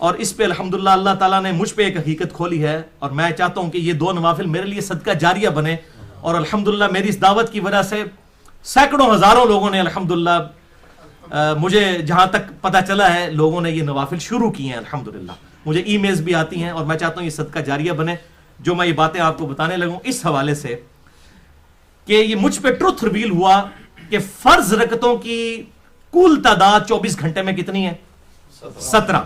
اور اس پہ الحمدللہ اللہ تعالیٰ نے مجھ پہ ایک حقیقت کھولی ہے، اور میں چاہتا ہوں کہ یہ 2 نوافل میرے لیے صدقہ جاریہ بنے، اور الحمدللہ میری اس دعوت کی وجہ سے سینکڑوں ہزاروں لوگوں نے الحمدللہ مجھے جہاں تک پتہ چلا ہے لوگوں نے یہ نوافل شروع کیے ہیں الحمدللہ، مجھے ای میلز بھی آتی ہیں، اور میں چاہتا ہوں یہ صدقہ جاریہ بنے جو میں یہ باتیں آپ کو بتانے لگوں اس حوالے سے کہ یہ مجھ پہ ٹروتھ ریویل ہوا کہ فرض رکعتوں کی کل تعداد 24 گھنٹے میں کتنی ہے؟ 17،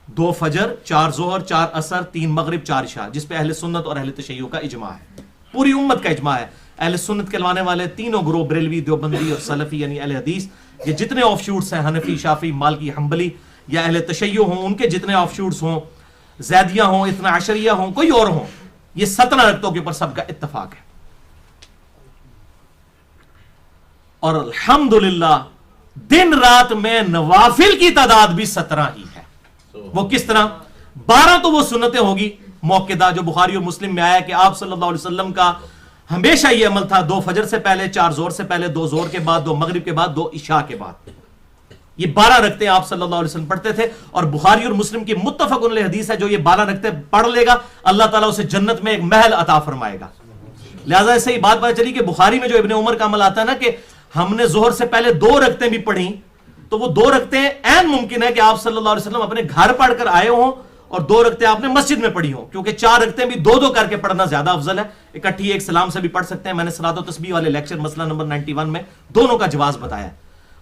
2 فجر، 4 ظہر، 4 عصر، 3 مغرب، 4 عشاء، جس پہ اہل سنت اور اہل تشیع کا اجماع ہے، پوری امت کا اجماع ہے۔ اہل سنت کہلوانے والے تینوں گروہ بریلوی، دیوبندی اور سلفی یعنی اہل حدیث، یہ جتنے آف شوٹس ہیں، حنفی، شافعی، مالکی، حنبلی یا اہل تشیع ہوں، ان کے جتنے آف شوٹس ہوں، زیدیہ ہوں، اثنا عشریہ ہوں، کوئی اور ہوں، یہ 17 رکعتوں کے اوپر سب کا اتفاق ہے۔ اور الحمدللہ دن رات میں نوافل کی تعداد بھی 17 ہی ہے۔ وہ کس طرح؟ 12 تو وہ سنتیں ہوگی موقدہ جو بخاری اور مسلم میں آیا کہ آپ صلی اللہ علیہ وسلم کا ہمیشہ یہ عمل تھا، 2 فجر سے پہلے، 4 ظہر سے پہلے، 2 ظہر کے بعد، 2 مغرب کے بعد، 2 عشاء کے بعد، یہ 12 رکعتیں آپ صلی اللہ علیہ وسلم پڑھتے تھے۔ اور بخاری اور مسلم کی متفق علیہ حدیث ہے جو یہ 12 رکعتیں پڑھ لے گا اللہ تعالیٰ اسے جنت میں ایک محل عطا فرمائے گا۔ لہٰذا اس سے یہ بات پتہ چلی کہ بخاری میں جو ابن عمر کا عمل آتا ہے نا کہ ہم نے ظہر سے پہلے 2 رکعتیں بھی پڑھی، تو وہ 2 رکعتیں عین ممکن ہے کہ آپ صلی اللہ علیہ وسلم اپنے گھر پڑھ کر آئے ہوں اور 2 رکعتیں آپ نے مسجد میں پڑھی ہوں، کیونکہ 4 رکعتیں بھی 2 کر کے پڑھنا زیادہ افضل ہے، اکٹھی ایک سلام سے بھی پڑھ سکتے ہیں۔ میں نے صلاۃ و تسبیح والے لیکچر مسئلہ نمبر 91 میں دونوں کا جواز بتایا،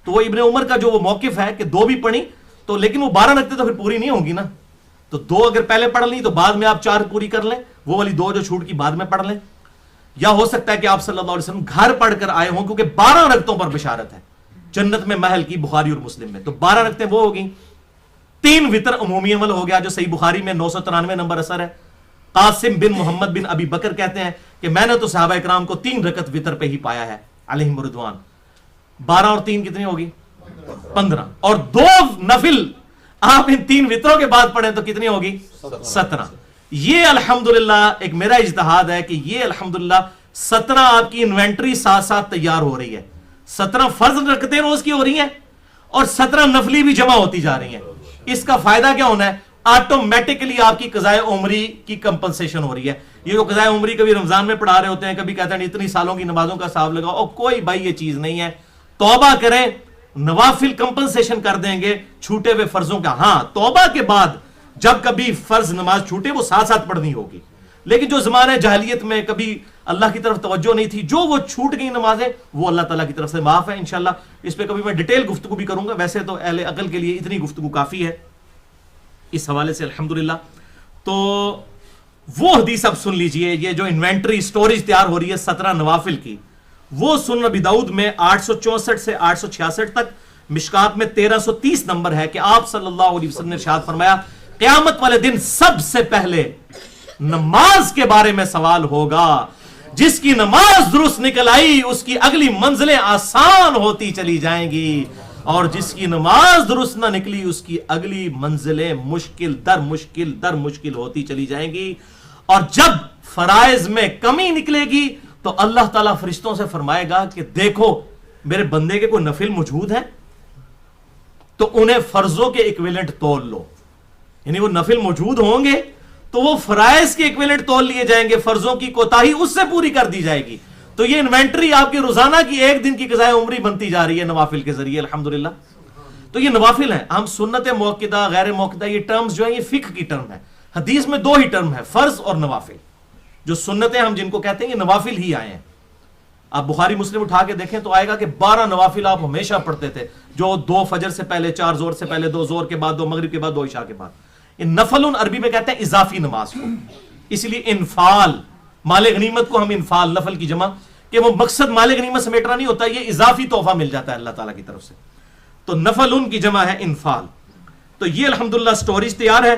تو وہ ابن عمر کا جو وہ موقف ہے کہ 2 بھی پڑھی تو، لیکن وہ 12 رکعتیں تو پھر پوری نہیں ہوں گی نا، تو 2 اگر پہلے پڑھ لی تو بعد میں آپ 4 پوری کر لیں، وہ والی 2 جو چھوٹ کی بعد میں پڑھ لیں، یا ہو سکتا ہے کہ آپ صلی اللہ علیہ وسلم گھر پڑھ کر آئے ہوں، کیونکہ 12 رکعتوں پر بشارت ہے جنت میں محل کی بخاری اور مسلم میں، تو 12 رکعتیں وہ ہوگی۔ 3 وطر عمومی عمل ہو گیا جو صحیح بخاری میں 993 نمبر اثر ہے۔ قاسم بن محمد بن ابی بکر کہتے ہیں کہ میں نے تو صحابہ اکرام کو 3 رکعت وطر پہ ہی پایا ہے علیہم رضوان۔ 12 اور 3 کتنی ہوگی؟ 15، اور 2 نفل آپ ان 3 وطروں کے بعد پڑھیں تو کتنی ہوگی؟ 17۔ یہ الحمدللہ ایک میرا اجتہاد ہے کہ یہ الحمدللہ 17 آپ کی انوینٹری ساتھ ساتھ تیار ہو رہی ہے، 17 فرض رکعتیں روز کی ہو رہی ہیں اور 17 نفلی بھی جمع ہوتی جا رہی ہیں۔ اس کا فائدہ کیا ہونا ہے؟ آٹومیٹکلی آپ کی قضائے عمری کی کمپنسیشن ہو رہی ہے۔ یہ جو قضائے عمری کبھی رمضان میں پڑھا رہے ہوتے ہیں، کبھی کہتے ہیں اتنی سالوں کی نمازوں کا حساب لگاؤ، اور کوئی بھائی یہ چیز نہیں ہے۔ توبہ کریں، نوافل کمپنسیشن کر دیں گے چھوٹے ہوئے فرضوں کا۔ ہاں توبہ کے بعد جب کبھی فرض نماز چھوٹے وہ ساتھ ساتھ پڑھنی ہوگی، لیکن جو زمانے جاہلیت میں کبھی اللہ کی طرف توجہ نہیں تھی، جو وہ چھوٹ گئی نمازیں وہ اللہ تعالیٰ کی طرف سے معاف ہے انشاءاللہ۔ اس پہ کبھی میں ڈیٹیل گفتگو بھی کروں گا، ویسے تو اہل عقل کے لیے اتنی گفتگو کافی ہے اس حوالے سے الحمدللہ۔ تو وہ حدیث اب سن لیجئے، یہ جو انوینٹری سٹوریج تیار ہو رہی ہے 17 نوافل کی، وہ سنن ابی داؤد میں 864 سے 866 تک، مشکات میں 1330 نمبر ہے کہ آپ صلی اللہ علیہ وسلم نے ارشاد فرمایا قیامت والے دن سب سے پہلے نماز کے بارے میں سوال ہوگا، جس کی نماز درست نکل آئی اس کی اگلی منزلیں آسان ہوتی چلی جائیں گی، اور جس کی نماز درست نہ نکلی اس کی اگلی منزلیں مشکل در مشکل در مشکل ہوتی چلی جائیں گی۔ اور جب فرائض میں کمی نکلے گی تو اللہ تعالیٰ فرشتوں سے فرمائے گا کہ دیکھو میرے بندے کے کوئی نفل موجود ہے تو انہیں فرضوں کے ایکویلنٹ تول لو، یعنی وہ نفل موجود ہوں گے تو وہ فرائض کے ایکویلنٹ تول لیے جائیں گے، فرضوں کی کوتاہی اس سے پوری کر دی جائے گی۔ تو یہ انوینٹری آپ کی روزانہ کی 1 دن کی قضائے عمری بنتی جا رہی ہے نوافل کے ذریعے الحمدللہ۔ تو یہ نوافل ہیں، ہم سنت موقدہ غیر موقدہ یہ ٹرمز جو ہیں یہ فقہ کی ٹرم ہے، حدیث میں 2 ہی ٹرم ہے، فرض اور نوافل۔ جو سنتیں ہم جن کو کہتے ہیں یہ نوافل ہی آئے ہیں۔ آپ بخاری مسلم اٹھا کے دیکھیں تو آئے گا کہ 12 نوافل آپ ہمیشہ پڑھتے تھے، جو 2 فجر سے پہلے، 4 ظہر سے پہلے، 2 ظہر کے بعد، 2 مغرب کے بعد، 2 عشاء کے بعد۔ نفل عربی میں کہتے ہیں اضافی نماز کو، اس لیے انفال، مال غنیمت کو ہم انفال، نفل کی جمع، کہ وہ مقصد مال غنیمت سمیٹنا نہیں ہوتا، یہ اضافی تحفہ مل جاتا ہے اللہ تعالیٰ کی طرف سے، تو نفل کی جمع ہے انفال۔ تو یہ الحمدللہ سٹوریج تیار ہے،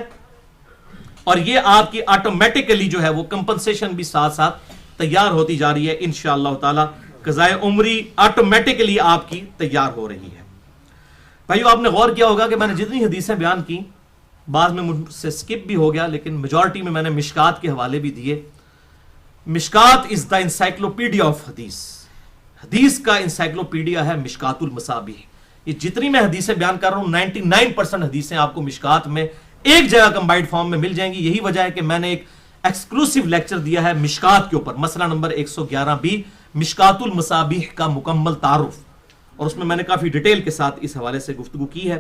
اور یہ آپ کی آٹومیٹکلی جو ہے وہ کمپنسیشن بھی ساتھ ساتھ تیار ہوتی جا رہی ہے انشاءاللہ تعالی۔ قضائے عمری آٹومیٹکلی آپ کی تیار ہو رہی ہے۔ بھائیو آپ نے غور کیا ہوگا کہ میں نے جتنی حدیثیں بیان کی، بعض میں مجھ سے سکپ بھی ہو گیا، لیکن میجورٹی میں نے مشکات کے حوالے بھی دیے۔ مشکات از دا انسائکلوپیڈیا آف حدیث، حدیث کا انسائکلوپیڈیا ہے مشکات المصابیح۔ یہ جتنی میں حدیثیں بیان کر رہا ہوں 99% حدیثیں آپ کو مشکات میں ایک جگہ کمبائنڈ فارم میں مل جائیں گی. یہی وجہ ہے کہ میں نے ایک ایکسکلوسیو لیکچر دیا ہے مشکات کے اوپر، مسئلہ نمبر 111B، مشکات المصابیح کا مکمل تعارف، اور اس میں نے کافی ڈیٹیل کے ساتھ اس حوالے سے گفتگو کی ہے.